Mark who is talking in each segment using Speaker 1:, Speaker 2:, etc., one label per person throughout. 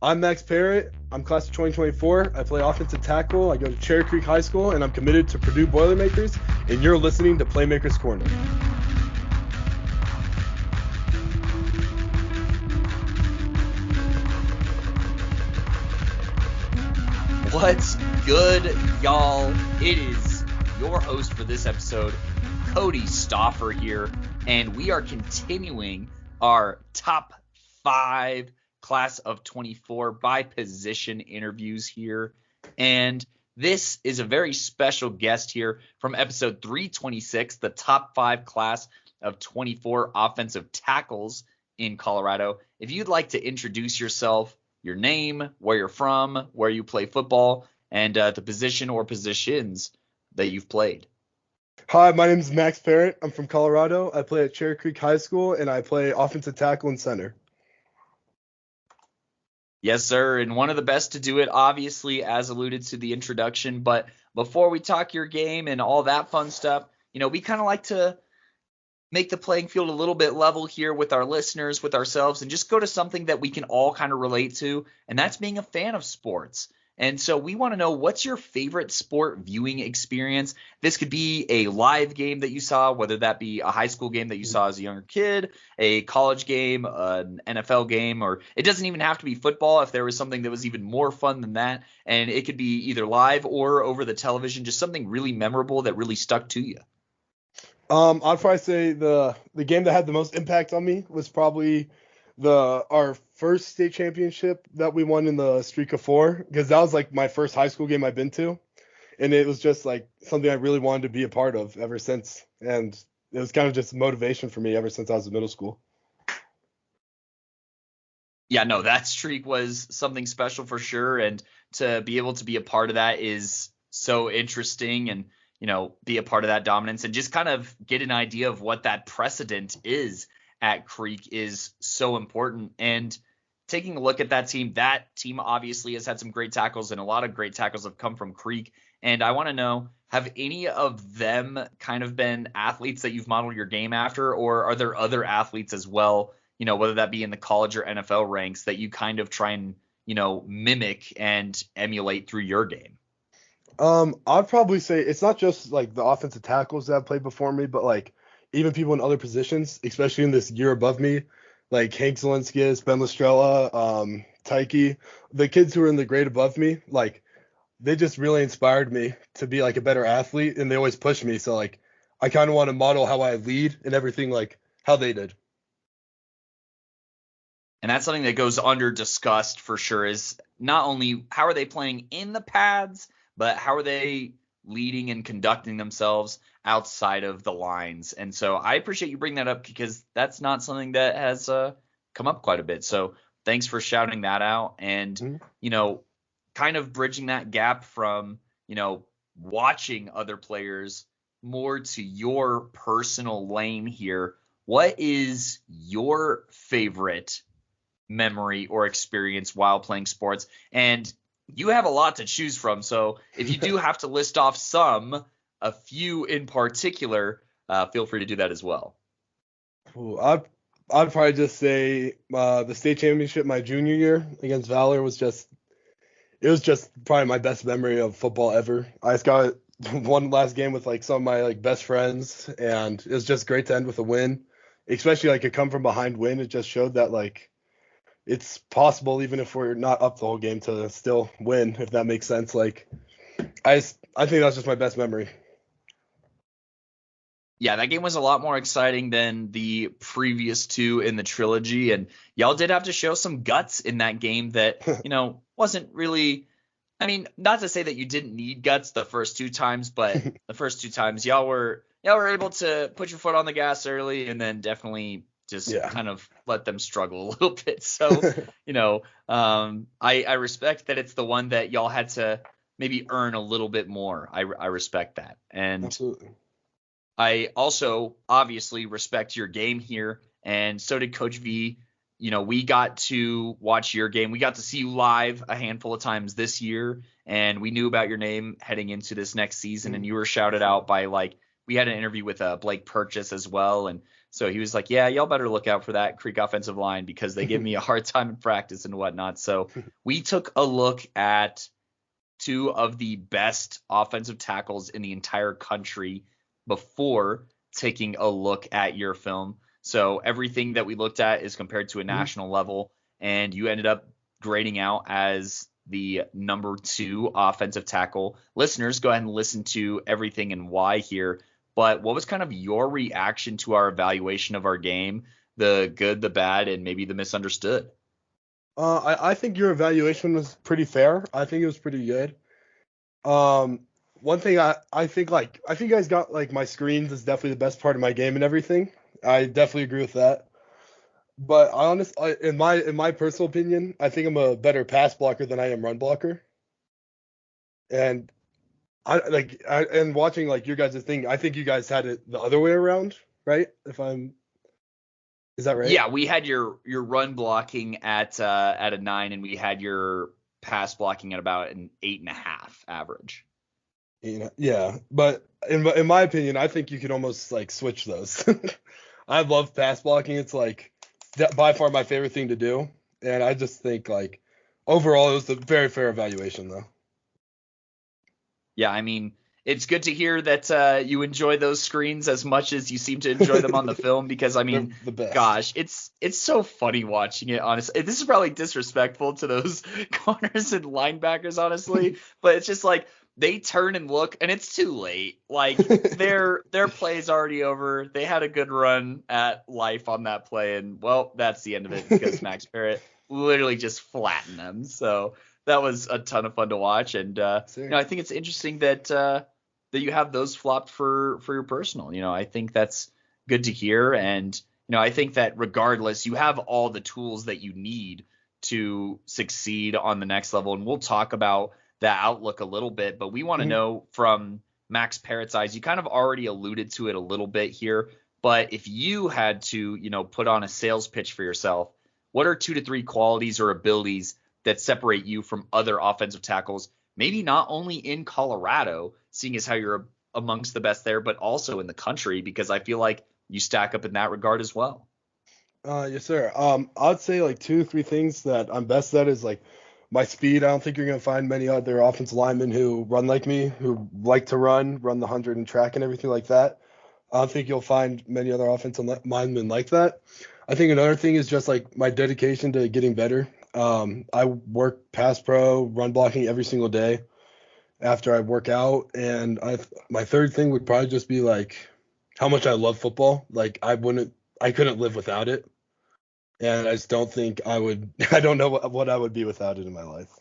Speaker 1: I'm Max Parrott. I'm class of 2024. I play offensive tackle. I go to Cherry Creek High School, and I'm committed to Purdue Boilermakers. And you're listening to Playmakers Corner.
Speaker 2: What's good, y'all? It is your host for this episode, Cody Stauffer here, and we are continuing our top 5 class of 24 by position interviews here. And this is a very special guest here from episode 326, the top 5 class of 24 offensive tackles in Colorado. If you'd like to introduce yourself, your name, where you're from, where you play football, and the position or positions that you've played.
Speaker 1: Hi, my name is Max Parrott. I'm from Colorado. I play at Cherry Creek High School, and I play offensive tackle and center.
Speaker 2: Yes, sir, and one of the best to do it, obviously, as alluded to the introduction. But before we talk your game and all that fun stuff, we kind of like to make the playing field a little bit level here with our listeners, with ourselves, and just go to something that we can all kind of relate to, and that's being a fan of sports. And so we want to know, what's your favorite sport viewing experience? This could be a live game that you saw, whether that be a high school game that you saw as a younger kid, a college game, an NFL game, or it doesn't even have to be football if there was something that was even more fun than that. And it could be either live or over the television, just something really memorable that really stuck to you.
Speaker 1: I'd probably say the game that had the most impact on me was probably our first state championship that we won in the streak of 4, because that was like my first high school game I've been to, and it was just like something I really wanted to be a part of ever since, and it was kind of just motivation for me ever since I was in middle school.
Speaker 2: Yeah, no, that streak was something special for sure, and to be able to be a part of that is so interesting, and be a part of that dominance and just kind of get an idea of what that precedent is at Creek is so important. And taking a look at that team obviously has had some great tackles, and a lot of great tackles have come from Creek. And I want to know, have any of them kind of been athletes that you've modeled your game after, or are there other athletes as well, whether that be in the college or NFL ranks, that you kind of try and, mimic and emulate through your game?
Speaker 1: I'd probably say it's not just like the offensive tackles that have played before me, but like even people in other positions, especially in this year above me, like Hank Zelinskis, Ben Lestrella, Tyke, the kids who are in the grade above me, like they just really inspired me to be like a better athlete, and they always push me. So like I kind of want to model how I lead and everything like how they did.
Speaker 2: And that's something that goes under discussed for sure, is not only how are they playing in the pads, but how are they leading and conducting themselves outside of the lines. And so I appreciate you bringing that up, because that's not something that has come up quite a bit. So thanks for shouting that out, and, kind of bridging that gap from, watching other players more to your personal lane here. What is your favorite memory or experience while playing sports? And you have a lot to choose from, so if you do have to list off a few in particular, feel free to do that as well.
Speaker 1: I'd probably just say the state championship my junior year against Valor was just probably my best memory of football ever. I just got one last game with like some of my like best friends, and it was just great to end with a win, especially like a come from behind win. It just showed that like it's possible, even if we're not up the whole game, to still win, if that makes sense. Like, I think that's just my best memory.
Speaker 2: Yeah, that game was a lot more exciting than the previous 2 in the trilogy, and y'all did have to show some guts in that game that, wasn't really, I mean, not to say that you didn't need guts the first 2 times, but the first 2 times y'all were able to put your foot on the gas early, and then definitely just kind of let them struggle a little bit. So, I respect that it's the one that y'all had to maybe earn a little bit more. I respect that. And
Speaker 1: absolutely.
Speaker 2: I also obviously respect your game here, and so did Coach V. We got to watch your game. We got to see you live a handful of times this year, and we knew about your name heading into this next season, and you were shouted out by, like, we had an interview with Blake Purchase as well, and So he was like, yeah, y'all better look out for that Creek offensive line because they give me a hard time in practice and whatnot. So we took a look at two of the best offensive tackles in the entire country before taking a look at your film. So everything that we looked at is compared to a national level, and you ended up grading out as the number 2 offensive tackle. Listeners, go ahead and listen to everything and why here. But what was kind of your reaction to our evaluation of our game, the good, the bad, and maybe the misunderstood?
Speaker 1: I think your evaluation was pretty fair. I think it was pretty good. One thing I think you guys got like my screens is definitely the best part of my game and everything. I definitely agree with that. But in my personal opinion, I think I'm a better pass blocker than I am run blocker. And and watching like your guys' thing, I think you guys had it the other way around, right? Is that right?
Speaker 2: Yeah, we had your run blocking at a 9, and we had your pass blocking at about an 8.5 average.
Speaker 1: Yeah, but in my opinion, I think you could almost like switch those. I love pass blocking. It's like by far my favorite thing to do, and I just think like overall it was a very fair evaluation though.
Speaker 2: Yeah, I mean, it's good to hear that you enjoy those screens as much as you seem to enjoy them on the film because, I mean,
Speaker 1: The best.
Speaker 2: gosh, it's so funny watching it, honestly. This is probably disrespectful to those corners and linebackers, honestly, but it's just like they turn and look and it's too late. Like their play's already over. They had a good run at life on that play, and well, that's the end of it because Max Parrott literally just flattened them. So that was a ton of fun to watch, and I think it's interesting that you have those flopped for your personal. I think that's good to hear, and I think that regardless, you have all the tools that you need to succeed on the next level, and we'll talk about that outlook a little bit. But we want to know from Max Parrott's eyes. You kind of already alluded to it a little bit here, but if you had to, put on a sales pitch for yourself, what are 2 to 3 qualities or abilities that separate you from other offensive tackles, maybe not only in Colorado, seeing as how you're amongst the best there, but also in the country, because I feel like you stack up in that regard as well.
Speaker 1: Yes, sir. I'd say like 2 3 things that I'm best at is like my speed. I don't think you're gonna find many other offensive linemen who run like me, who like to run the 100 and track and everything like that. I don't think you'll find many other offensive linemen like that. I think another thing is just like my dedication to getting better. I work pass pro, run blocking every single day after I work out, and my third thing would probably just be like how much I love football. Like I couldn't live without it, and I just don't think I would. I don't know what I would be without it in my life.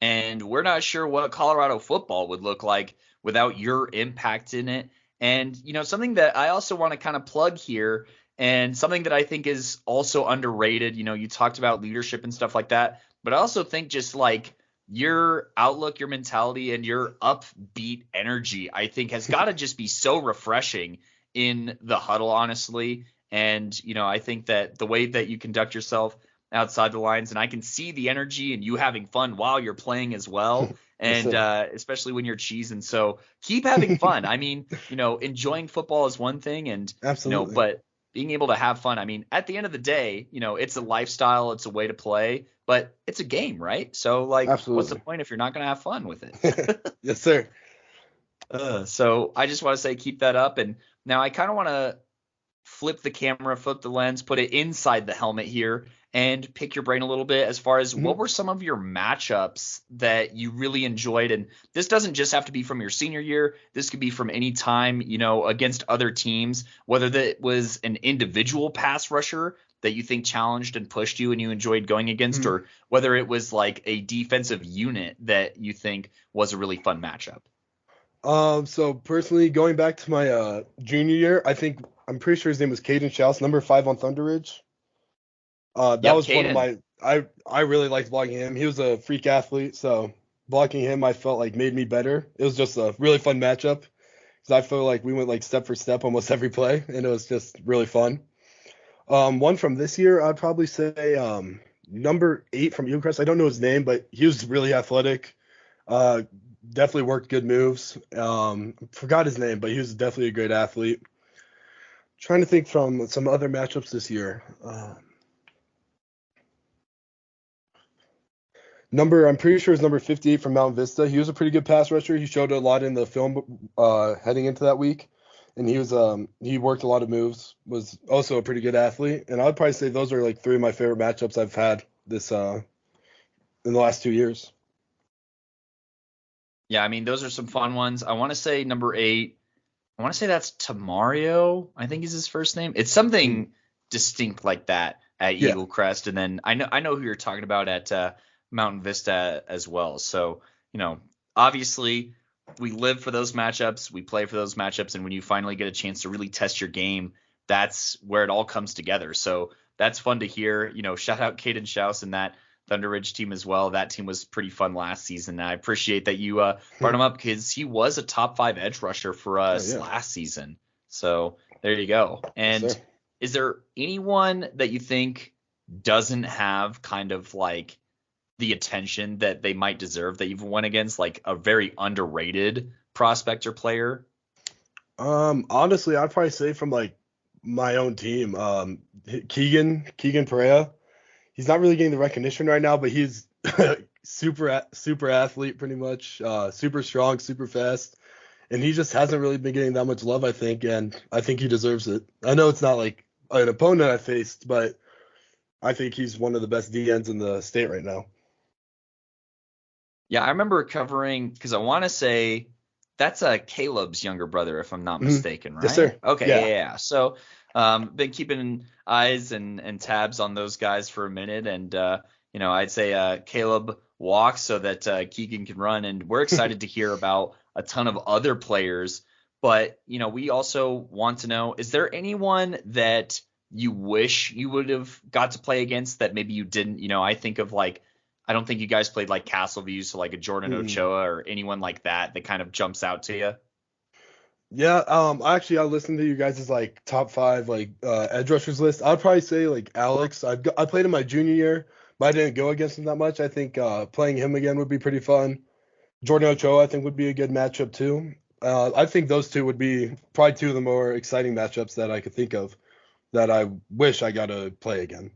Speaker 2: And we're not sure what Colorado football would look like without your impact in it. And, something that I also want to kind of plug here and something that I think is also underrated, you talked about leadership and stuff like that, but I also think just like your outlook, your mentality, and your upbeat energy, I think has got to just be so refreshing in the huddle, honestly. And, I think that the way that you conduct yourself outside the lines, and I can see the energy and you having fun while you're playing as well. And especially when you're cheesing. So keep having fun. I mean, enjoying football is one thing, and
Speaker 1: Absolutely.
Speaker 2: but being able to have fun. I mean, at the end of the day, it's a lifestyle, it's a way to play, but it's a game, right? So like,
Speaker 1: Absolutely.
Speaker 2: What's the point if you're not going to have fun with it?
Speaker 1: Yes, sir.
Speaker 2: So I just want to say keep that up. And now I kind of want to flip the camera, flip the lens, put it inside the helmet here, and pick your brain a little bit as far as what were some of your matchups that you really enjoyed. And this doesn't just have to be from your senior year. This could be from any time, against other teams, whether that was an individual pass rusher that you think challenged and pushed you and you enjoyed going against, or whether it was like a defensive unit that you think was a really fun matchup.
Speaker 1: So personally, going back to my junior year, I'm pretty sure his name was Caden Schaus, number 5 on Thunder Ridge. That was
Speaker 2: Caden.
Speaker 1: one of my I really liked blocking him. He was a freak athlete, so blocking him I felt like made me better. It was just a really fun matchup because I feel like we went like step for step almost every play, and it was just really fun. One from this year, I'd probably say number 8 from Ucrest. I don't know his name, but he was really athletic. Definitely worked good moves. Forgot his name, but he was definitely a great athlete. Trying to think from some other matchups this year. I'm pretty sure it's number 58 from Mount Vista. He was a pretty good pass rusher. He showed a lot in the film heading into that week, and he worked a lot of moves. Was also a pretty good athlete, and I'd probably say those are like three of my favorite matchups I've had this in the last 2 years.
Speaker 2: Yeah, I mean, those are some fun ones. I want to say number 8. I want to say that's Tamario, I think is his first name. It's something distinct like that at
Speaker 1: Yeah.
Speaker 2: Eagle Crest. And then I know who you're talking about at Mountain Vista as well. So, obviously we live for those matchups. We play for those matchups. And when you finally get a chance to really test your game, that's where it all comes together. So that's fun to hear. Shout out Caden Schaus and that Thunder Ridge team as well. That team was pretty fun last season. I appreciate that you brought him up because he was a top 5 edge rusher for us last season. So there you go. And
Speaker 1: Yes,
Speaker 2: is there anyone that you think doesn't have kind of like the attention that they might deserve that you've went against, like a very underrated prospect or player?
Speaker 1: Honestly, I'd probably say from like my own team, Keegan Perea. He's not really getting the recognition right now, but he's super athlete, pretty much, super strong, super fast, and he just hasn't really been getting that much love, I think, and I think he deserves it. I know it's not like an opponent I faced, but I think he's one of the best DNs in the state right now.
Speaker 2: Yeah, I remember covering because I want to say that's Caleb's younger brother, if I'm not
Speaker 1: Mhm.
Speaker 2: mistaken, right?
Speaker 1: Yes, sir.
Speaker 2: Okay,
Speaker 1: Yeah.
Speaker 2: yeah. So, been keeping eyes and tabs on those guys for a minute, and I'd say Caleb walks so that Keegan can run, and we're excited to hear about a ton of other players. But we also want to know: is there anyone that you wish you would have got to play against that maybe you didn't? I think of like. I don't think you guys played like Castleview, so like a Jordan Ochoa or anyone like that kind of jumps out to you.
Speaker 1: Yeah, I listened to you guys' like top 5 like edge rushers list. I'd probably say like Alex. I played him my junior year, but I didn't go against him that much. I think playing him again would be pretty fun. Jordan Ochoa I think would be a good matchup too. I think those two would be probably two of the more exciting matchups that I could think of that I wish I got to play again.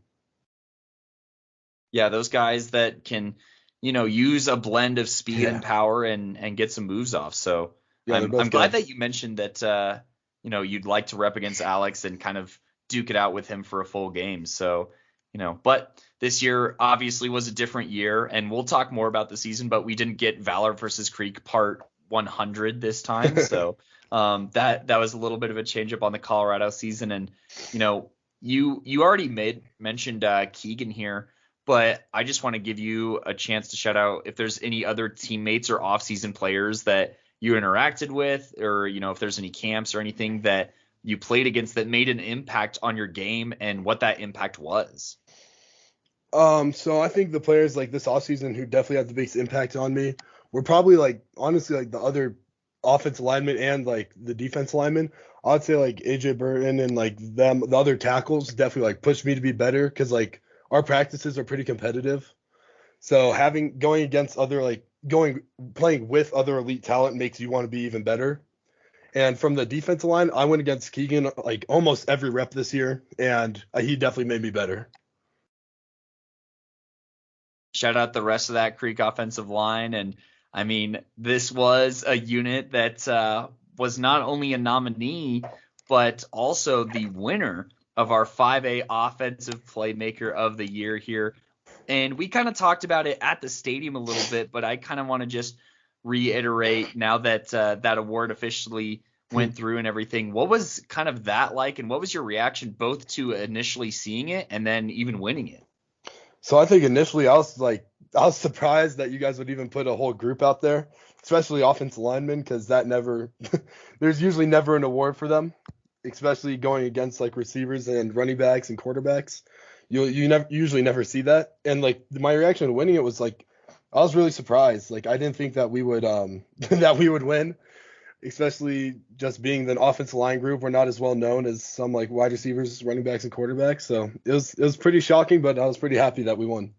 Speaker 2: Yeah, those guys that can, use a blend of speed
Speaker 1: Yeah.
Speaker 2: and power and get some moves off. So
Speaker 1: Yeah, they're
Speaker 2: I'm
Speaker 1: both
Speaker 2: glad
Speaker 1: good.
Speaker 2: that you mentioned that you'd like to rep against Alex and kind of duke it out with him for a full game. So, but this year obviously was a different year, and we'll talk more about the season, but we didn't get Valor versus Creek part 100 this time. So that was a little bit of a change up on the Colorado season. And, you already mentioned Keegan here. But I just want to give you a chance to shout out if there's any other teammates or off-season players that you interacted with, or if there's any camps or anything that you played against that made an impact on your game and what that impact was.
Speaker 1: So I think the players like this offseason who definitely had the biggest impact on me were probably like honestly like the other offensive linemen and like the defense linemen. I'd say like AJ Burton and like the other tackles definitely like pushed me to be better because like our practices are pretty competitive. So going against other playing with other elite talent makes you want to be even better. And from the defensive line, I went against Keegan like almost every rep this year, and he definitely made me better.
Speaker 2: Shout out the rest of that Creek offensive line. And I mean, this was a unit that was not only a nominee, but also the winner of our 5A Offensive Playmaker of the Year here. And we kind of talked about it at the stadium a little bit, but I kind of want to just reiterate now that that award officially went through and everything. What was kind of that like, and what was your reaction both to initially seeing it and then even winning it?
Speaker 1: So I think initially I was surprised that you guys would even put a whole group out there, especially offensive linemen, because that never there's usually never an award for them, especially going against like receivers and running backs and quarterbacks. You usually never see that. And like my reaction to winning it was like I was really surprised. Like I didn't think that we would that we would win, especially just being the offensive line group. We're not as well known as some like wide receivers, running backs, and quarterbacks. So it was pretty shocking, but I was pretty happy that we won.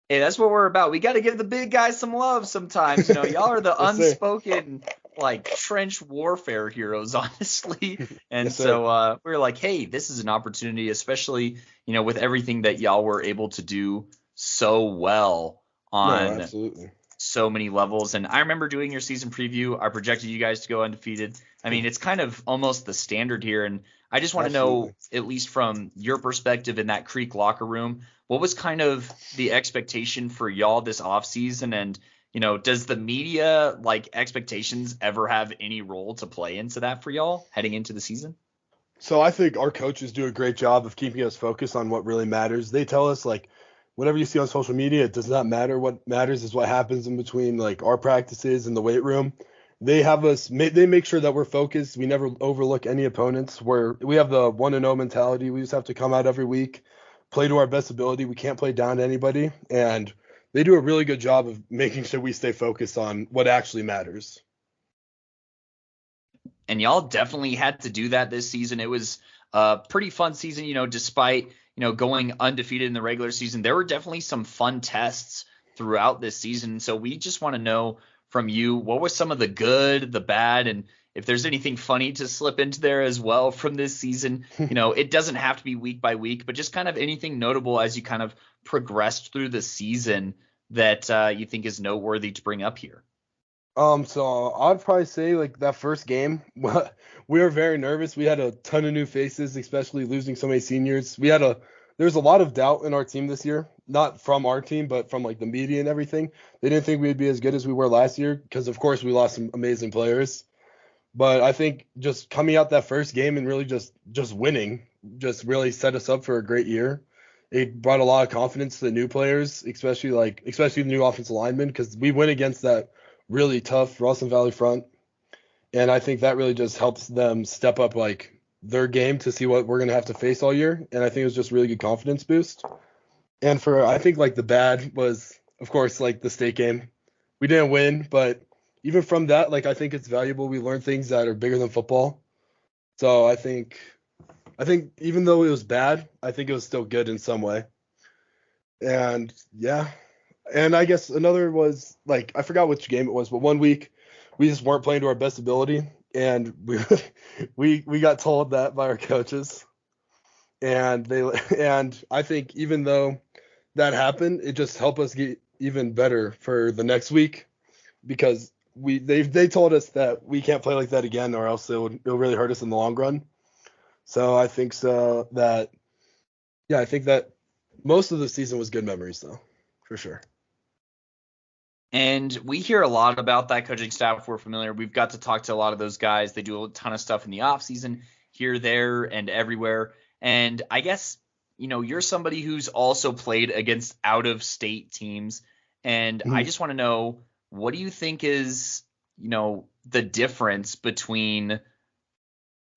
Speaker 2: Hey, that's what we're about. We got to give the big guys some love sometimes. Y'all are the
Speaker 1: Yes, sir.
Speaker 2: unspoken like trench warfare heroes, honestly. And
Speaker 1: Yes, sir.
Speaker 2: so we were like, hey, this is an opportunity, especially, with everything that y'all were able to do so well
Speaker 1: No,
Speaker 2: on
Speaker 1: absolutely.
Speaker 2: so many levels. And I remember doing your season preview. I projected you guys to go undefeated. I mean, it's kind of almost the standard here. And I just want to know,
Speaker 1: Absolutely.
Speaker 2: at least from your perspective in that Creek locker room, what was kind of the expectation for y'all this offseason? And, does the media like expectations ever have any role to play into that for y'all heading into the season?
Speaker 1: So I think our coaches do a great job of keeping us focused on what really matters. They tell us like whatever you see on social media, it does not matter. What matters is what happens in between like our practices and the weight room. They make sure that we're focused. We never overlook any opponents. We have the 1-0 mentality. We just have to come out every week, play to our best ability. We can't play down to anybody, and they do a really good job of making sure we stay focused on what actually matters.
Speaker 2: And y'all definitely had to do that this season. It was a pretty fun season, despite, going undefeated in the regular season. There were definitely some fun tests throughout this season. So we just want to know from you, what was some of the good, the bad, and if there's anything funny to slip into there as well from this season. It doesn't have to be week by week, but just kind of anything notable as you kind of progressed through the season that you think is noteworthy to bring up here.
Speaker 1: So I'd probably say like that first game, we were very nervous. We had a ton of new faces, especially losing so many seniors. There was a lot of doubt in our team this year, not from our team, but from like the media and everything. They didn't think we'd be as good as we were last year because of course we lost some amazing players. But I think just coming out that first game and really just winning just really set us up for a great year. It brought a lot of confidence to the new players, especially the new offensive linemen, because we went against that really tough Ralston Valley front, and I think that really just helps them step up like their game to see what we're gonna have to face all year. And I think it was just really good confidence boost. And for I think like the bad was of course like the state game. We didn't win, but even from that, like I think it's valuable. We learned things that are bigger than football. So I think even though it was bad, I think it was still good in some way. And yeah. And I guess another was like I forgot which game it was, but one week we just weren't playing to our best ability, and we we got told that by our coaches, and they and I think even though that happened, it just helped us get even better for the next week because they told us that we can't play like that again or else it'll really hurt us in the long run. So I think so that yeah, I think that most of the season was good memories though, for sure.
Speaker 2: And we hear a lot about that coaching staff. We're familiar. We've got to talk to a lot of those guys. They do a ton of stuff in the offseason here, there, and everywhere. And I guess, you're somebody who's also played against out-of-state teams. And I
Speaker 1: Mhm.
Speaker 2: just want to know, what do you think is, the difference between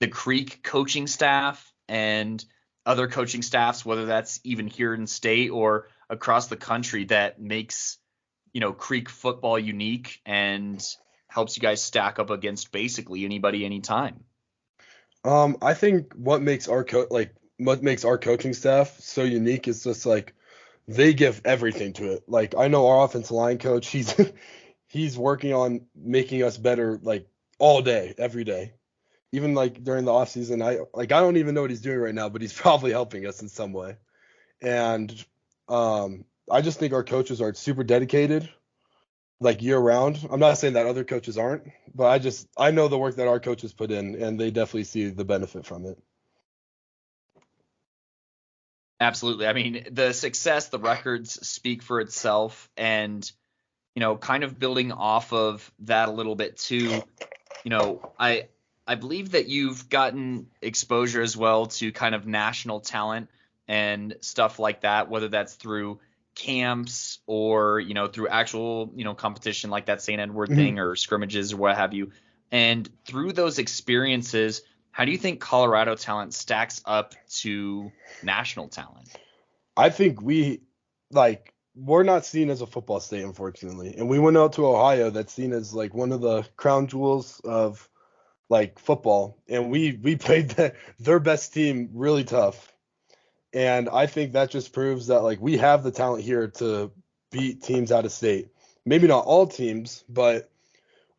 Speaker 2: the Creek coaching staff and other coaching staffs, whether that's even here in state or across the country, that makes Creek football unique and helps you guys stack up against basically anybody anytime?
Speaker 1: I think what makes our coaching staff so unique is just like they give everything to it. Like I know our offensive line coach, he's he's working on making us better like all day, every day. Even like during the off season, I don't even know what he's doing right now, but he's probably helping us in some way. And I just think our coaches are super dedicated, like year round. I'm not saying that other coaches aren't, but I know the work that our coaches put in, and they definitely see the benefit from it.
Speaker 2: Absolutely. I mean, the success, the records speak for itself, and kind of building off of that a little bit too. I believe that you've gotten exposure as well to kind of national talent and stuff like that, whether that's through camps or, through actual, competition like that St. Edward
Speaker 1: Mhm.
Speaker 2: thing or scrimmages or what have you. And through those experiences, how do you think Colorado talent stacks up to national talent?
Speaker 1: I think we're not seen as a football state, unfortunately. And we went out to Ohio that's seen as like one of the crown jewels of like football. And we played their best team really tough. And I think that just proves that like we have the talent here to beat teams out of state. Maybe not all teams, but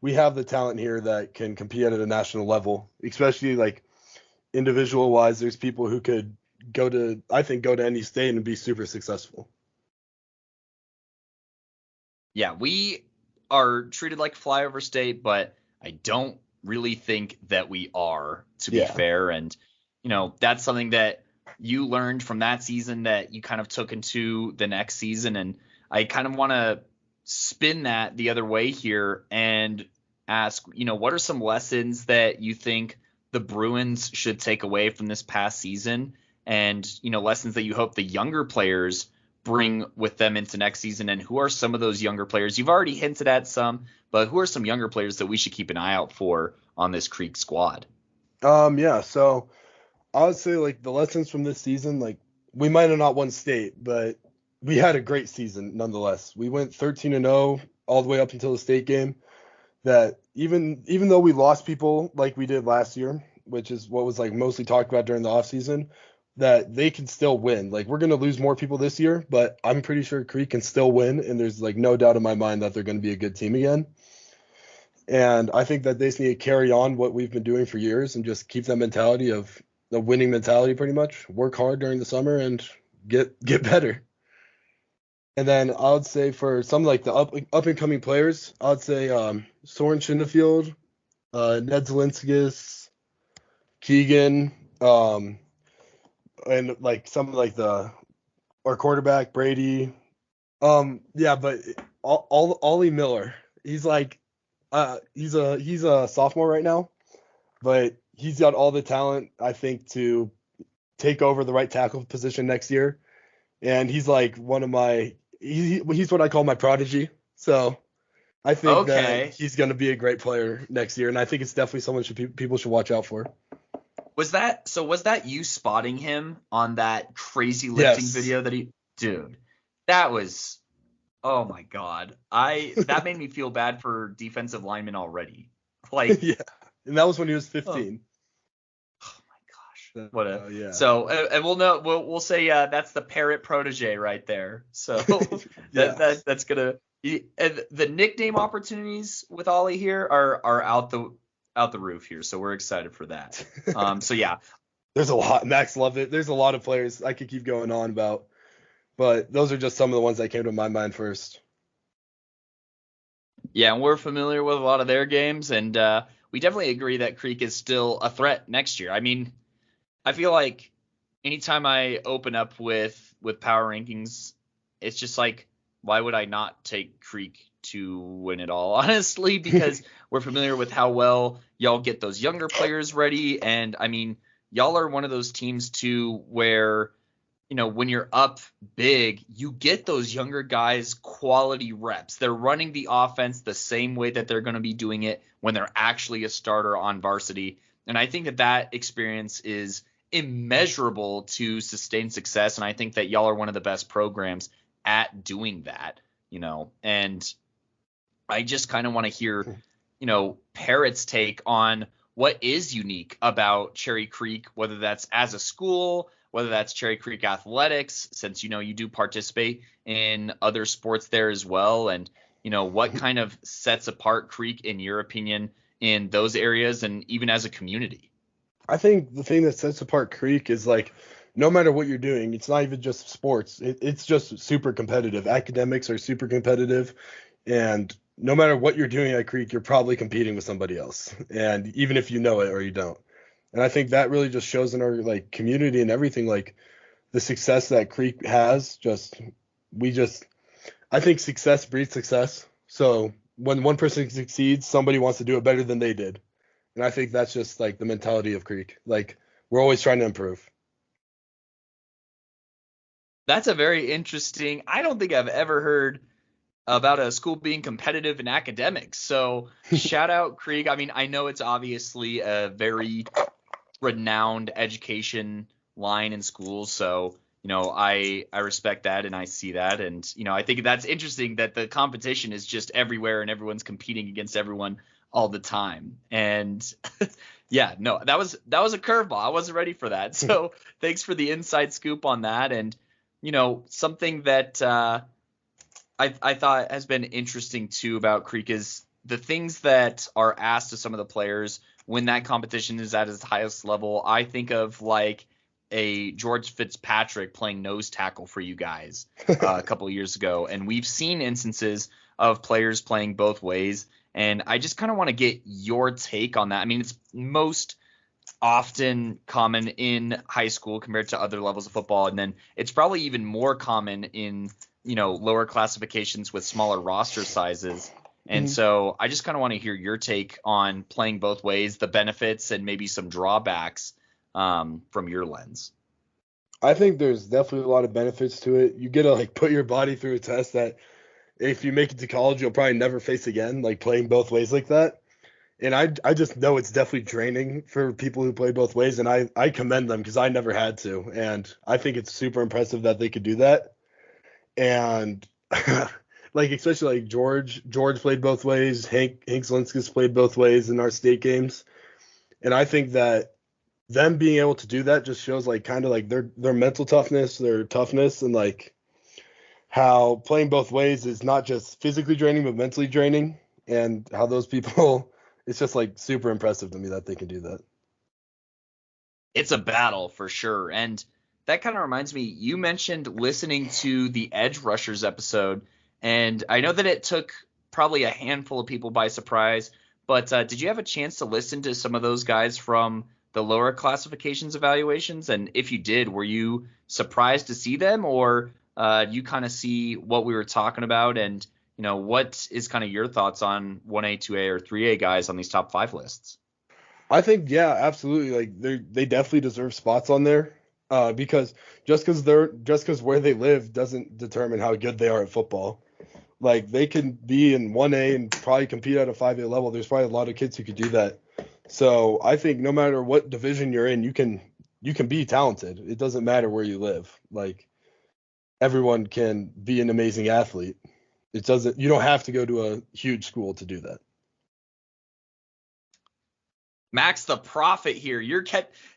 Speaker 1: we have the talent here that can compete at a national level, especially like individual wise. There's people who could I think, go to any state and be super successful.
Speaker 2: Yeah, we are treated like flyover state, but I don't really think that we are, to be
Speaker 1: Yeah.
Speaker 2: fair. And, that's something that you learned from that season that you kind of took into the next season. And I kind of want to spin that the other way here and ask, what are some lessons that you think the Bruins should take away from this past season? And, lessons that you hope the younger players bring with them into next season, and who are some of those younger players? You've already hinted at some, but who are some younger players that we should keep an eye out for on this Creek squad?
Speaker 1: Yeah, so I would say like the lessons from this season, like we might have not won state, but we had a great season nonetheless. We went 13-0 all the way up until the state game. That even though we lost people like we did last year, which is what was like mostly talked about during the offseason, that they can still win. Like we're gonna lose more people this year, but I'm pretty sure Creek can still win, and there's like no doubt in my mind that they're gonna be a good team again. And I think that they just need to carry on what we've been doing for years and just keep that mentality of the winning mentality pretty much. Work hard during the summer and get better. And then I would say for some like the up and coming players, I would say Soren Shinnefield, Ned Zelinskis, Keegan, and like some like our quarterback Brady. Yeah, but Ollie Miller, he's like he's a sophomore right now, but he's got all the talent I think to take over the right tackle position next year. And he's like one of he's what I call my prodigy. So I think that he's going to be a great player next year, and I think it's definitely someone people should watch out for.
Speaker 2: Was that you spotting him on that crazy lifting video that dude, that was, oh my God. That made me feel bad for defensive linemen already. Like,
Speaker 1: yeah. And that was when he was 15.
Speaker 2: Oh my gosh.
Speaker 1: Yeah.
Speaker 2: So, and we'll say that's the Parrott protege right there. So that's gonna. And the nickname opportunities with Ollie here are out the roof here. So we're excited for that. So yeah.
Speaker 1: There's a lot. Max loved it. There's a lot of players I could keep going on about, but those are just some of the ones that came to my mind first.
Speaker 2: Yeah, and we're familiar with a lot of their games, and we definitely agree that Creek is still a threat next year. I mean, I feel like anytime I open up with power rankings, it's just like, why would I not take Creek to win it all? Honestly, because we're familiar with how well y'all get those younger players ready. And I mean, y'all are one of those teams too where, when you're up big, you get those younger guys quality reps. They're running the offense the same way that they're going to be doing it when they're actually a starter on varsity. And I think that experience is immeasurable to sustain success. And I think that y'all are one of the best programs at doing that, and I just kind of want to hear, Parrott's take on what is unique about Cherry Creek, whether that's as a school, whether that's Cherry Creek athletics, since, you do participate in other sports there as well. And, what kind of sets apart Creek, in your opinion, in those areas and even as a community?
Speaker 1: I think the thing that sets apart Creek is like, no matter what you're doing, it's not even just sports. It's just super competitive. Academics are super competitive, and no matter what you're doing at Creek, you're probably competing with somebody else. And even if you know it or you don't. And I think that really just shows in our like community and everything, like the success that Creek has. I think success breeds success. So when one person succeeds, somebody wants to do it better than they did. And I think that's just like the mentality of Creek. Like we're always trying to improve.
Speaker 2: That's a very interesting. I don't think I've ever heard about a school being competitive in academics. So shout out Creek. I mean, I know it's obviously a very renowned education line in schools. So, I respect that and I see that. And, I think that's interesting that the competition is just everywhere and everyone's competing against everyone all the time. And yeah, no, that was a curveball. I wasn't ready for that. So thanks for the inside scoop on that. And, something that I thought has been interesting too about Creek is the things that are asked of some of the players when that competition is at its highest level, I think of like a George Fitzpatrick playing nose tackle for you guys a couple of years ago. And we've seen instances of players playing both ways. And I just kind of want to get your take on that. I mean, it's most often common in high school compared to other levels of football. And then it's probably even more common in, lower classifications with smaller roster sizes. And so I just kind of want to hear your take on playing both ways, the benefits and maybe some drawbacks from your lens.
Speaker 1: I think there's definitely a lot of benefits to it. You get to like put your body through a test that if you make it to college, you'll probably never face again, like playing both ways like that. And I just know it's definitely draining for people who play both ways, and I commend them because I never had to. And I think it's super impressive that they could do that. And like especially like George played both ways. Hank Zelinskas played both ways in our state games. And I think that them being able to do that just shows like kind of like their mental toughness, their toughness, and like how playing both ways is not just physically draining but mentally draining, and how those people it's just like super impressive to me that they can do that.
Speaker 2: It's a battle for sure. And that kind of reminds me, you mentioned listening to the Edge Rushers episode, and I know that it took probably a handful of people by surprise, but did you have a chance to listen to some of those guys from the lower classifications evaluations? And if you did, were you surprised to see them, or you kind of see what we were talking about? And, what is kind of your thoughts on 1A, 2A, or 3A guys on these top 5 lists?
Speaker 1: I think, yeah, absolutely. Like they definitely deserve spots on there because just because where they live doesn't determine how good they are at football. Like they can be in 1A and probably compete at a 5A level. There's probably a lot of kids who could do that. So I think no matter what division you're in, you can be talented. It doesn't matter where you live. Like everyone can be an amazing athlete. You don't have to go to a huge school to do that.
Speaker 2: Max the Prophet here.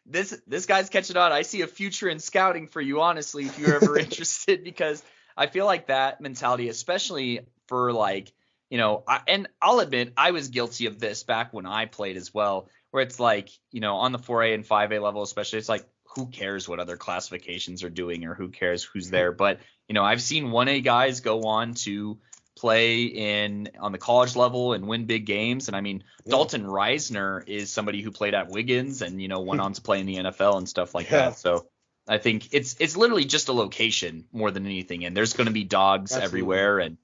Speaker 2: This guy's catching on. I see a future in scouting for you, honestly, if you're ever interested, because I feel like that mentality, especially for like, and I'll admit I was guilty of this back when I played as well, where it's like, on the 4A and 5A level, especially, it's like, who cares what other classifications are doing, or who cares who's there? But, I've seen 1A guys go on to play on the college level and win big games. And I mean, yeah. Dalton Reisner is somebody who played at Wiggins and, went on to play in the NFL and stuff like that. So I think it's literally just a location more than anything. And there's going to be dogs everywhere. And,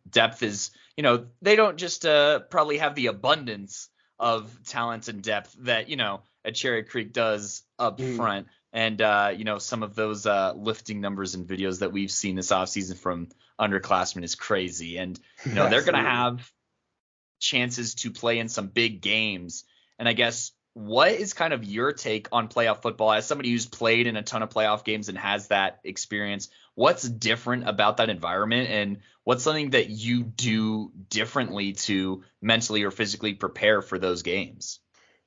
Speaker 2: depth is, they don't just probably have the abundance of talent and depth that, a Cherry Creek does up front. And, some of those lifting numbers and videos that we've seen this offseason from underclassmen is crazy. And, they're going to have chances to play in some big games. And I guess what is kind of your take on playoff football as somebody who's played in a ton of playoff games and has that experience? What's different about that environment, and what's something that you do differently to mentally or physically prepare for those games?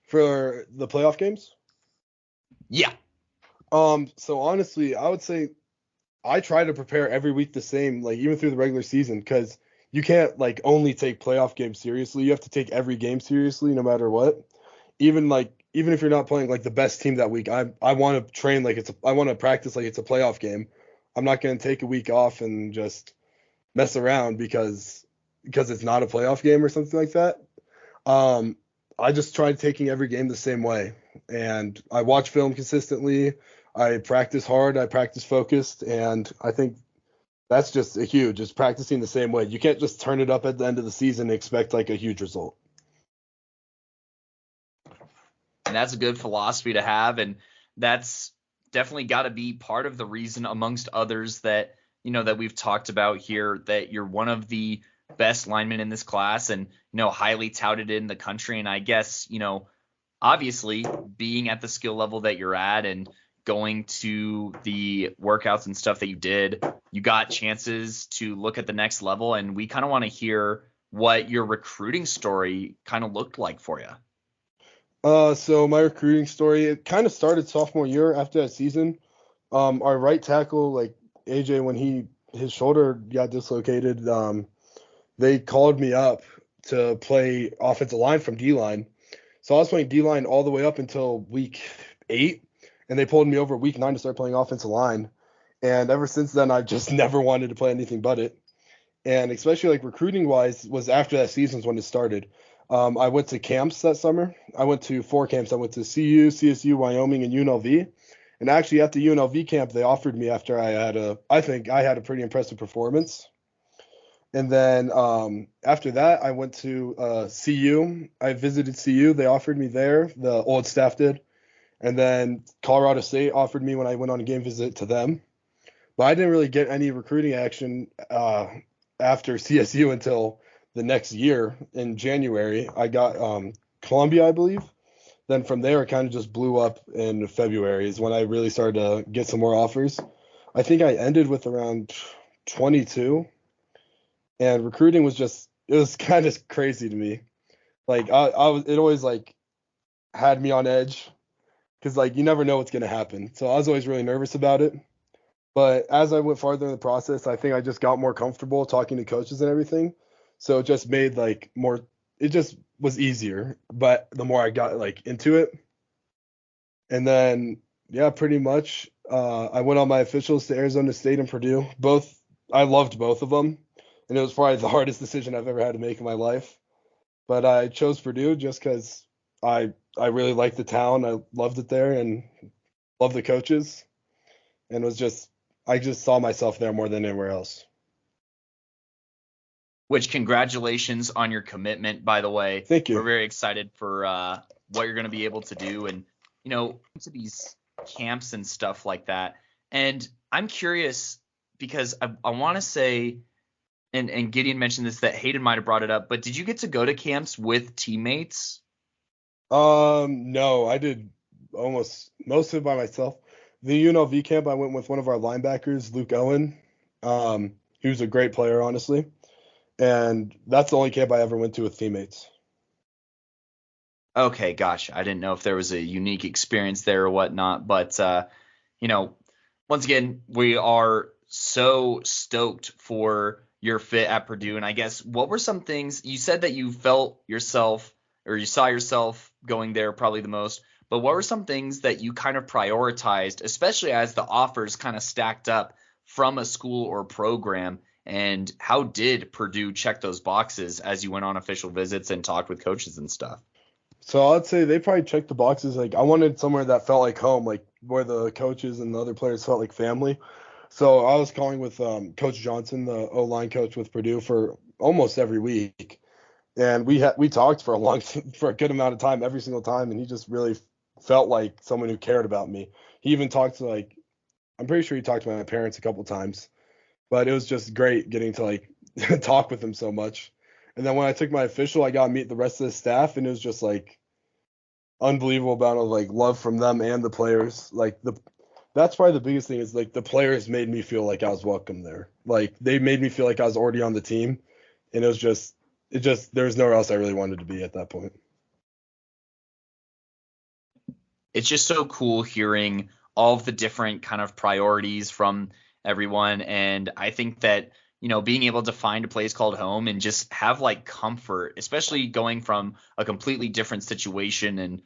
Speaker 1: For the playoff games?
Speaker 2: Yeah.
Speaker 1: So honestly, I would say I try to prepare every week the same, like even through the regular season, because you can't like only take playoff games seriously. You have to take every game seriously, no matter what. Even if you're not playing like the best team that week, I want to train like I want to practice like it's a playoff game. I'm not going to take a week off and just mess around because it's not a playoff game or something like that. I just try taking every game the same way, and I watch film consistently. I practice hard. I practice focused, and I think that's just just practicing the same way. You can't just turn it up at the end of the season and expect like a huge result.
Speaker 2: And that's a good philosophy to have, and that's definitely got to be part of the reason, amongst others, that that we've talked about here, that you're one of the best linemen in this class and highly touted in the country. And I guess obviously being at the skill level that you're at and going to the workouts and stuff that you did, you got chances to look at the next level. And we kind of want to hear what your recruiting story kind of looked like for you.
Speaker 1: So my recruiting story, it kind of started sophomore year after that season. Our right tackle, like AJ, when his shoulder got dislocated, they called me up to play offensive line from D-line. So I was playing D-line all the way up until week 8, and they pulled me over week 9 to start playing offensive line. And ever since then, I've just never wanted to play anything but it. And especially like recruiting wise was after that season's when it started. I went to camps that summer. I went to 4 camps. I went to CU, CSU, Wyoming, and UNLV. And actually at the UNLV camp, they offered me after I think I had a pretty impressive performance. And then after that, I went to CU. I visited CU. They offered me there. The old staff did. And then Colorado State offered me when I went on a game visit to them. But I didn't really get any recruiting action after CSU until the next year in January. I got Columbia, I believe. Then from there, it kind of just blew up in February is when I really started to get some more offers. I think I ended with around 22. And recruiting was it was kind of crazy to me. Like it always like had me on edge because like you never know what's going to happen. So I was always really nervous about it. But as I went farther in the process, I think I just got more comfortable talking to coaches and everything. So it just made like more, it just was easier. But the more I got like into it, and then yeah, pretty much I went on my officials to Arizona State and Purdue. I loved both of them, and it was probably the hardest decision I've ever had to make in my life. But I chose Purdue just because I really liked the town. I loved it there and loved the coaches, and I just saw myself there more than anywhere else.
Speaker 2: Which congratulations on your commitment, by the way.
Speaker 1: Thank you.
Speaker 2: We're very excited for what you're going to be able to do and, to these camps and stuff like that. And I'm curious because I want to say, and Gideon mentioned this, that Hayden might have brought it up, but did you get to go to camps with teammates?
Speaker 1: No, I did almost most of it by myself. The UNLV camp, I went with one of our linebackers, Luke Owen. He was a great player, honestly. And that's the only camp I ever went to with teammates.
Speaker 2: Okay, gosh, I didn't know if there was a unique experience there or whatnot, but once again, we are so stoked for your fit at Purdue. And I guess what were some things you said that you felt yourself or you saw yourself going there probably the most, but what were some things that you kind of prioritized, especially as the offers kind of stacked up from a school or program? And how did Purdue check those boxes as you went on official visits and talked with coaches and stuff?
Speaker 1: So I'd say they probably checked the boxes. Like I wanted somewhere that felt like home, like where the coaches and the other players felt like family. So I was calling with Coach Johnson, the O-line coach with Purdue, for almost every week, and we talked for for a good amount of time every single time, and he just really felt like someone who cared about me. He even talked to I'm pretty sure he talked to my parents a couple times. But it was just great getting to like talk with him so much. And then when I took my official, I got to meet the rest of the staff, and it was just like unbelievable amount of like love from them and the players. That's probably the biggest thing is like the players made me feel like I was welcome there. Like they made me feel like I was already on the team, and there was nowhere else I really wanted to be at that point.
Speaker 2: It's just so cool hearing all of the different kind of priorities from everyone. And I think that, being able to find a place called home and just have like comfort, especially going from a completely different situation and,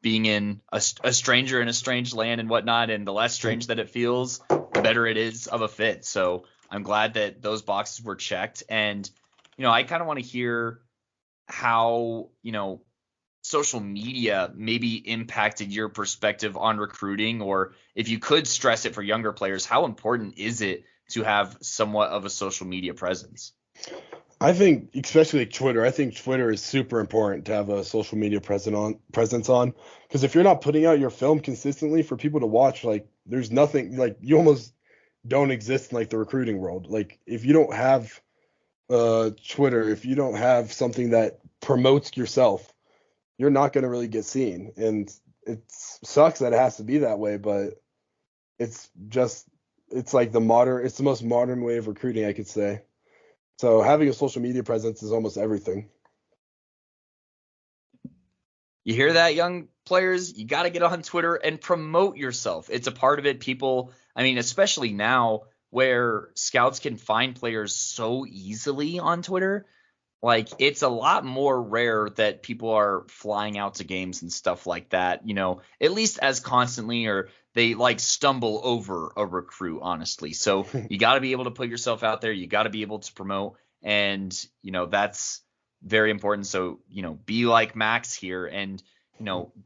Speaker 2: being in a stranger in a strange land and whatnot, and the less strange that it feels, the better it is of a fit. So I'm glad that those boxes were checked. And, I kind of want to hear how, social media maybe impacted your perspective on recruiting, or if you could stress it for younger players, how important is it to have somewhat of a social media presence?
Speaker 1: I think, especially like Twitter, I think Twitter is super important to have a social media presence on, because if you're not putting out your film consistently for people to watch, like there's nothing, like you almost don't exist in like the recruiting world. Like if you don't have Twitter, if you don't have something that promotes yourself, you're not going to really get seen. And it sucks that it has to be that way, but it's like it's the most modern way of recruiting, I could say. So having a social media presence is almost everything.
Speaker 2: You hear that, young players? You got to get on Twitter and promote yourself. It's a part of it. People, especially now where scouts can find players so easily on Twitter, like it's a lot more rare that people are flying out to games and stuff like that, at least as constantly, or they like stumble over a recruit, honestly. So you got to be able to put yourself out there. You got to be able to promote. And, that's very important. So, be like Max here and,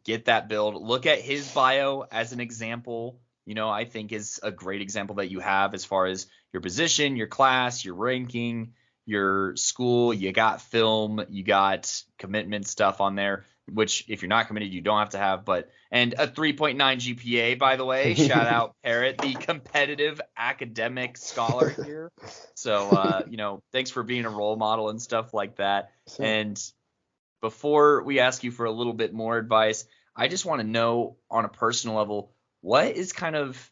Speaker 2: get that build. Look at his bio as an example, I think is a great example that you have as far as your position, your class, your ranking, your school. You got film, you got commitment stuff on there, which if you're not committed, you don't have to have. And a 3.9 GPA, by the way. Shout out Parrott, the competitive academic scholar here. So, thanks for being a role model and stuff like that. And before we ask you for a little bit more advice, I just want to know on a personal level, what is kind of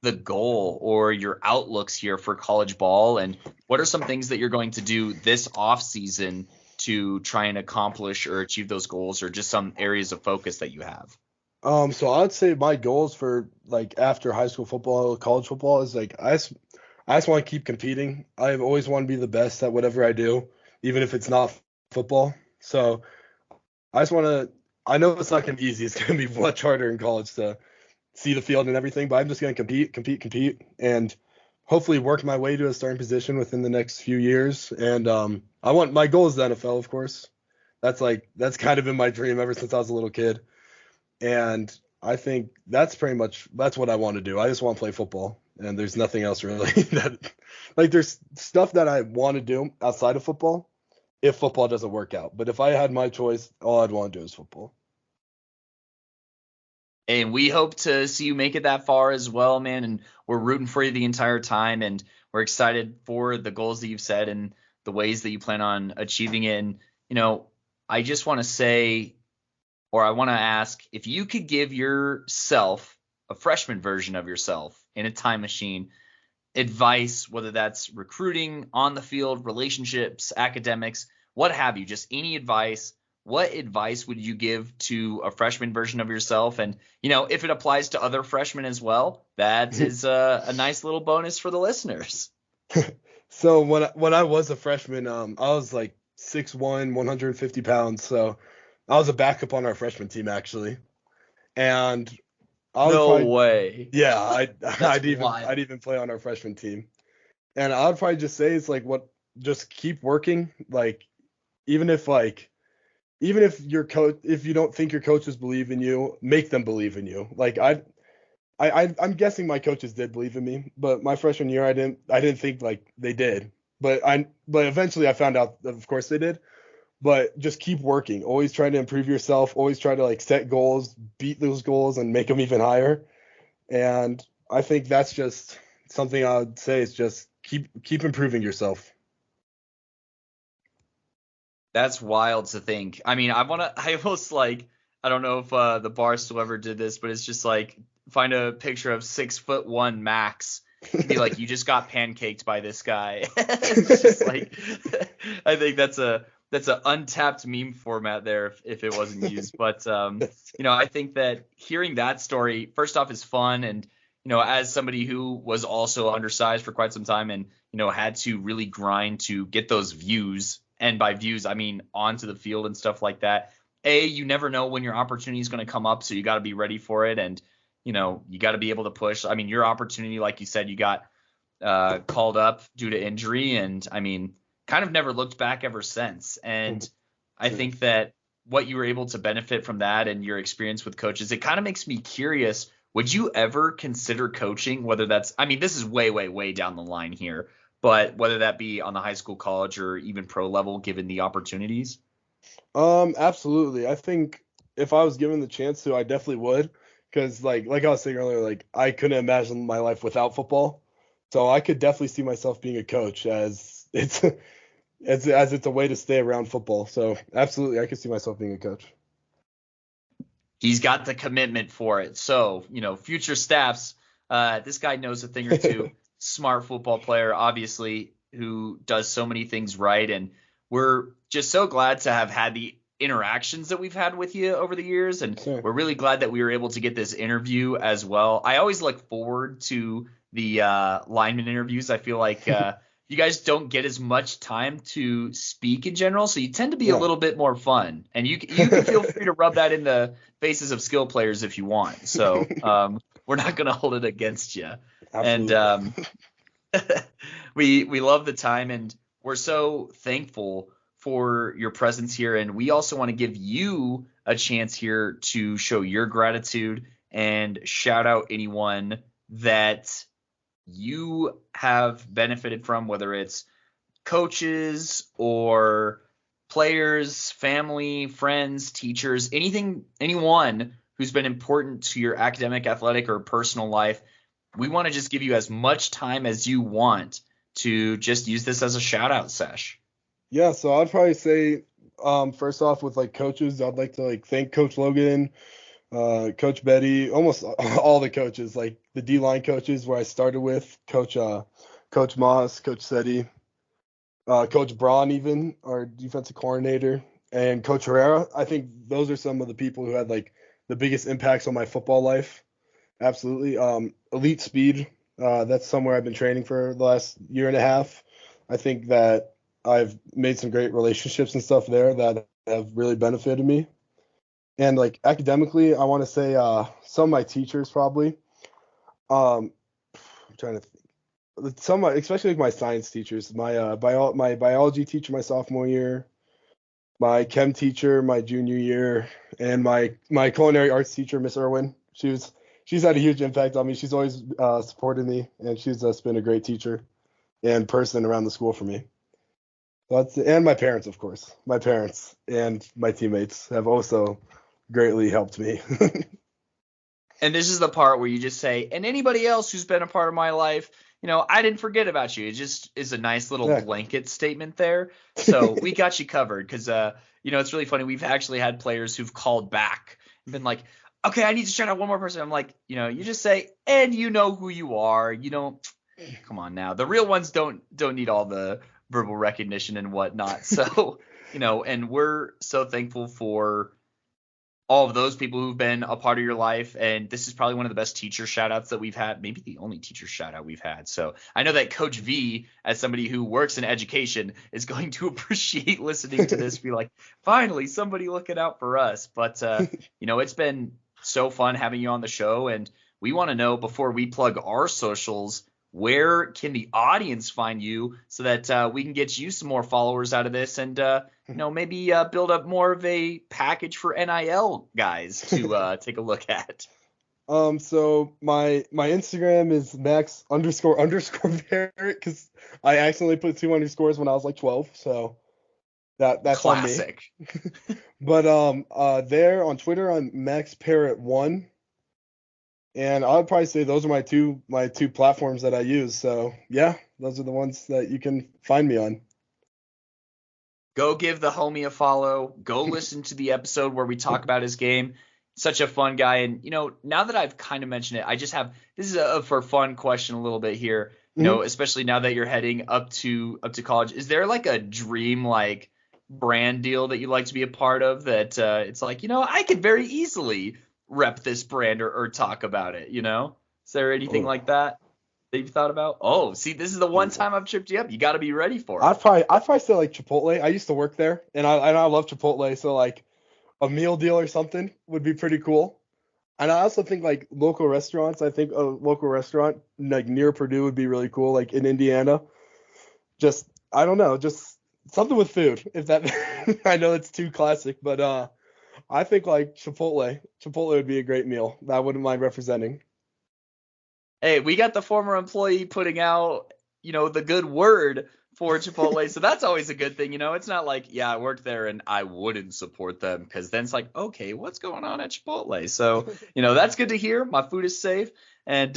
Speaker 2: the goal or your outlooks here for college ball, and what are some things that you're going to do this off season to try and accomplish or achieve those goals, or just some areas of focus that you have?
Speaker 1: So I'd say my goals for like after high school football, college football is like I just want to keep competing. I've always wanted to be the best at whatever I do, even if it's not football. So I just want to. I know it's not going to be easy. It's going to be much harder in college to see the field and everything, but I'm just going to compete, and hopefully work my way to a starting position within the next few years. And I want my goal is the NFL, of course. That's kind of been my dream ever since I was a little kid. And I think that's what I want to do. I just want to play football, and there's nothing else really that there's stuff that I want to do outside of football if football doesn't work out. But if I had my choice, all I'd want to do is football.
Speaker 2: And we hope to see you make it that far as well, man. And we're rooting for you the entire time. And we're excited for the goals that you've set and the ways that you plan on achieving it. And, I just want to say, or I want to ask, if you could give yourself, a freshman version of yourself in a time machine, advice, whether that's recruiting, on the field, relationships, academics, what have you, just any advice, what advice would you give to a freshman version of yourself? And, if it applies to other freshmen as well, that is a nice little bonus for the listeners.
Speaker 1: So when I was a freshman, I was like 6'1", 150 pounds. So I was a backup on our freshman team, actually. And I was
Speaker 2: No way.
Speaker 1: yeah, I'd even play on our freshman team. And I would probably just say it's like just keep working. Like even if your coach, if you don't think your coaches believe in you, make them believe in you. Like I'm guessing my coaches did believe in me, but my freshman year I didn't think like they did. But eventually I found out that of course they did. But just keep working. Always try to improve yourself. Always try to like set goals, beat those goals, and make them even higher. And I think that's just something I would say is just keep improving yourself.
Speaker 2: That's wild to think. I mean, I almost like, I don't know if the Barstool ever did this, but it's just like, find a picture of 6'1" Max. Be like, you just got pancaked by this guy. It's just like, I think that's an untapped meme format there if it wasn't used. But, I think that hearing that story, first off, is fun. And, as somebody who was also undersized for quite some time and, had to really grind to get those views. And by views, I mean onto the field and stuff like that. You never know when your opportunity is going to come up. So you got to be ready for it. And, you got to be able to push. I mean, your opportunity, like you said, you got called up due to injury. And, I mean, kind of never looked back ever since. And I think that what you were able to benefit from that and your experience with coaches, it kind of makes me curious. Would you ever consider coaching, whether that's, I mean, this is way, way, way down the line here, but whether that be on the high school, college, or even pro level, given the opportunities?
Speaker 1: Absolutely. I think if I was given the chance to, I definitely would. Because like I was saying earlier, like I couldn't imagine my life without football. So I could definitely see myself being a coach as it's a way to stay around football. So absolutely, I could see myself being a coach.
Speaker 2: He's got the commitment for it. So, future staffs, this guy knows a thing or two. Smart football player, obviously, who does so many things right. And we're just so glad to have had the interactions that we've had with you over the years. And
Speaker 1: Sure.
Speaker 2: We're really glad that we were able to get this interview as well. I always look forward to the lineman interviews. I feel like you guys don't get as much time to speak in general, so you tend to be a
Speaker 1: Yeah.
Speaker 2: little bit more fun. And you can feel free to rub that in the faces of skill players if you want. So we're not going to hold it against you.
Speaker 1: Absolutely.
Speaker 2: And we love the time, and we're so thankful for your presence here. And we also want to give you a chance here to show your gratitude and shout out anyone that you have benefited from, whether it's coaches or players, family, friends, teachers, anyone who's been important to your academic, athletic, or personal life. We want to just give you as much time as you want to just use this as a shout out sesh.
Speaker 1: Yeah, so I'd probably say first off with like coaches, I'd like to like thank Coach Logan, Coach Betty, almost all the coaches, like the D-line coaches where I started with, Coach Moss, Coach Seti, Coach Braun even, our defensive coordinator, and Coach Herrera. I think those are some of the people who had like the biggest impacts on my football life. Absolutely. Elite Speed, that's somewhere I've been training for the last year and a half. I think that I've made some great relationships and stuff there that have really benefited me. And like academically, I want to say some of my teachers probably. I'm trying to think. Especially like my science teachers, my my biology teacher my sophomore year, my chem teacher my junior year, and my culinary arts teacher Miss Irwin. She's had a huge impact on me. She's always supported me, and she's been a great teacher and person around the school for me. And my parents, of course. My parents and my teammates have also greatly helped me.
Speaker 2: And this is the part where you just say, and anybody else who's been a part of my life, I didn't forget about you. It just is a nice little blanket statement there. So we got you covered because, it's really funny. We've actually had players who've called back and been like, okay, I need to shout out one more person. I'm like, you just say, and you know who you are. You don't, come on now. The real ones don't need all the verbal recognition and whatnot. So, and we're so thankful for all of those people who've been a part of your life. And this is probably one of the best teacher shout outs that we've had, maybe the only teacher shout out we've had. So I know that Coach V, as somebody who works in education, is going to appreciate listening to this, be like, finally, somebody looking out for us. But, it's been so fun having you on the show. And we want to know, before we plug our socials, where can the audience find you so that we can get you some more followers out of this and, maybe build up more of a package for NIL guys to take a look at?
Speaker 1: So my Instagram is Max__Parrott because I accidentally put 2 underscores when I was like 12. So that's
Speaker 2: classic.
Speaker 1: On me. But there on Twitter, I'm MaxParrott1. And I would probably say those are my two platforms that I use. So yeah, those are the ones that you can find me on.
Speaker 2: Go give the homie a follow. Go listen to the episode where we talk about his game. Such a fun guy. And now that I've kind of mentioned it, I just have, this is a for fun question a little bit here. Especially now that you're heading up to college. Is there like a dream like brand deal that you'd like to be a part of that it's like, I could very easily rep this brand or talk about it, Is there anything like that you've thought about? Oh, see, this is the one time I've tripped you up. You got to be ready for it.
Speaker 1: I'd probably say like Chipotle. I used to work there, and I love Chipotle, so like a meal deal or something would be pretty cool. And I also think like local restaurants. I think a local restaurant like near Purdue would be really cool, like in Indiana. Just I don't know, just something with food. If that I know it's too classic, but I think like Chipotle would be a great meal that I wouldn't mind representing.
Speaker 2: Hey, we got the former employee putting out, the good word for Chipotle. So that's always a good thing. It's not like, yeah, I worked there and I wouldn't support them, because then it's like, okay, what's going on at Chipotle? So, that's good to hear. My food is safe. And,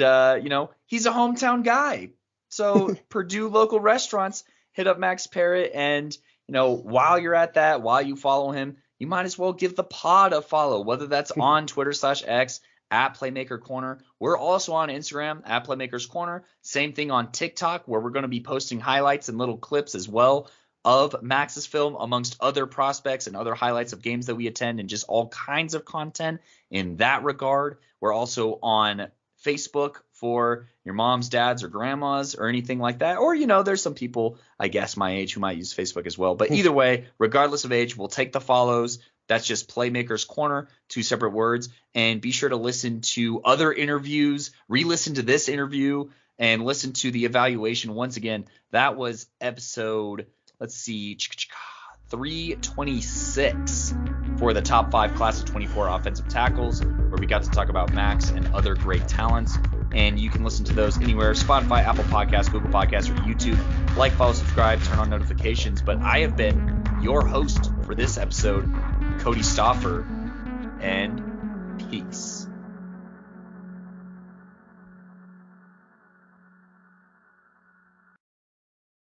Speaker 2: he's a hometown guy. So Purdue local restaurants, hit up Max Parrott. And, while you're at that, while you follow him, you might as well give the pod a follow, whether that's on Twitter/X at Playmaker Corner. We're also on Instagram at Playmakers Corner. Same thing on TikTok, where we're going to be posting highlights and little clips as well of Max's film, amongst other prospects and other highlights of games that we attend, and just all kinds of content in that regard. We're also on Facebook for your moms, dads, or grandmas or anything like that. Or, there's some people, I guess, my age who might use Facebook as well. But either way, regardless of age, we'll take the follows. That's just Playmakers Corner, 2 separate words. And be sure to listen to other interviews, re-listen to this interview, and listen to the evaluation. Once again, that was episode, 326 for the top 5 class of 24 offensive tackles, where we got to talk about Max and other great talents. And you can listen to those anywhere: Spotify, Apple Podcasts, Google Podcasts, or YouTube. Like, follow, subscribe, turn on notifications. But I have been your host for this episode, Cody Stauffer, and